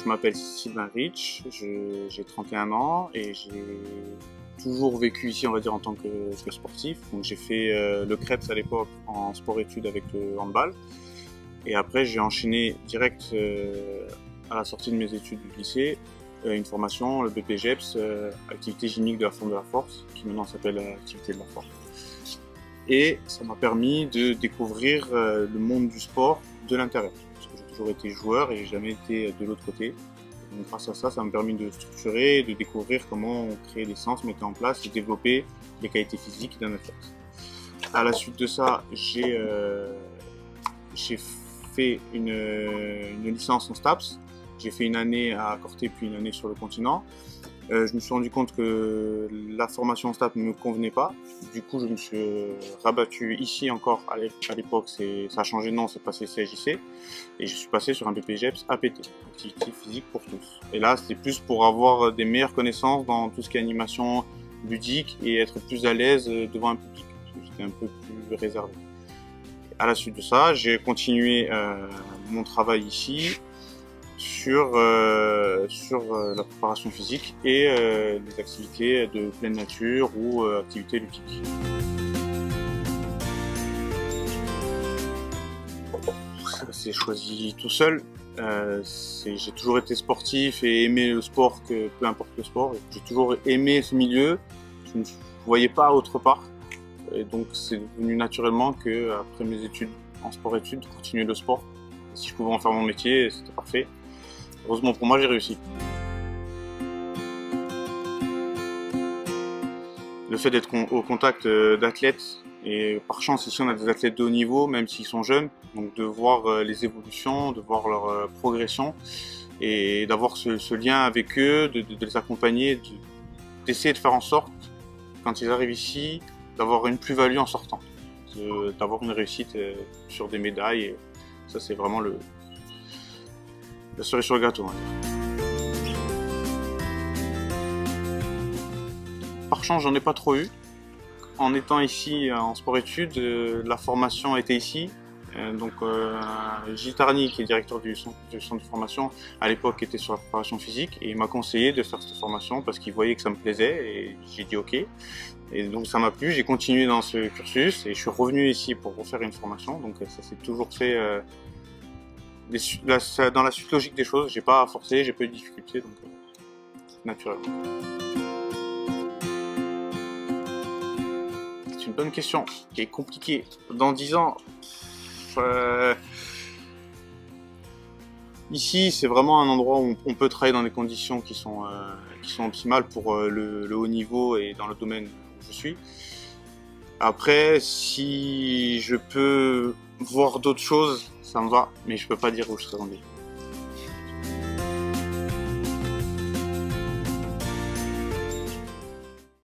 Je m'appelle Sylvain Rich, j'ai 31 ans et j'ai toujours vécu ici, on va dire, en tant que sportif. Donc j'ai fait le Crêpes à l'époque en sport-études avec le handball. Et après, j'ai enchaîné direct à la sortie de mes études du lycée, une formation, le BPGEPS, activité gymique de la forme de la force, qui maintenant s'appelle activité de la force. Et ça m'a permis de découvrir le monde du sport de l'intérieur. Parce que j'ai toujours été joueur et j'ai jamais été de l'autre côté. Donc grâce à ça, ça m'a permis de structurer, de découvrir comment on crée des séances, mettait en place et développer les qualités physiques d'un athlète. À la suite de ça, j'ai fait une licence en STAPS. J'ai fait une année à Corté puis une année sur le continent. Je me suis rendu compte que la formation en STAPS ne me convenait pas. Du coup, je me suis rabattu ici encore. À l'époque, ça a changé de nom, c'est passé CJC. Et je suis passé sur un BPGEPS APT, activité physique pour tous. Et là, c'était plus pour avoir des meilleures connaissances dans tout ce qui est animation ludique et être plus à l'aise devant un public. Parce que j'étais un peu plus réservé. À la suite de ça, j'ai continué mon travail ici sur la préparation physique et les activités de pleine nature ou activités ludiques. Ça s'est choisi tout seul. J'ai toujours été sportif et aimé le sport, peu importe le sport. J'ai toujours aimé ce milieu. Je ne voyais pas autre part. Et donc c'est devenu naturellement que après mes études en sport-études, continuer le sport. Si je pouvais en faire mon métier, c'était parfait. Heureusement pour moi, j'ai réussi. Le fait d'être au contact d'athlètes, et par chance ici on a des athlètes de haut niveau, même s'ils sont jeunes, donc de voir les évolutions, de voir leur progression, et d'avoir ce lien avec eux, de les accompagner, d'essayer de faire en sorte, quand ils arrivent ici, d'avoir une plus-value en sortant, d'avoir une réussite sur des médailles, et ça c'est vraiment la cerise sur le gâteau. Par chance, j'en ai pas trop eu. En étant ici en sport-études, la formation était ici. Donc Gilles Tarny, qui est directeur du centre de formation, à l'époque était sur la préparation physique et il m'a conseillé de faire cette formation parce qu'il voyait que ça me plaisait et j'ai dit ok. Et donc ça m'a plu, j'ai continué dans ce cursus et je suis revenu ici pour refaire une formation. Donc ça s'est toujours fait dans la suite logique des choses. J'ai pas forcé, j'ai pas eu de difficultés, donc c'est naturel. C'est une bonne question qui est compliquée. Dans 10 ans, ici c'est vraiment un endroit où on peut travailler dans des conditions qui sont optimales pour le haut niveau et dans le domaine où je suis. Après, si je peux voir d'autres choses, ça me va, mais je peux pas dire où je serai dans 10 ans.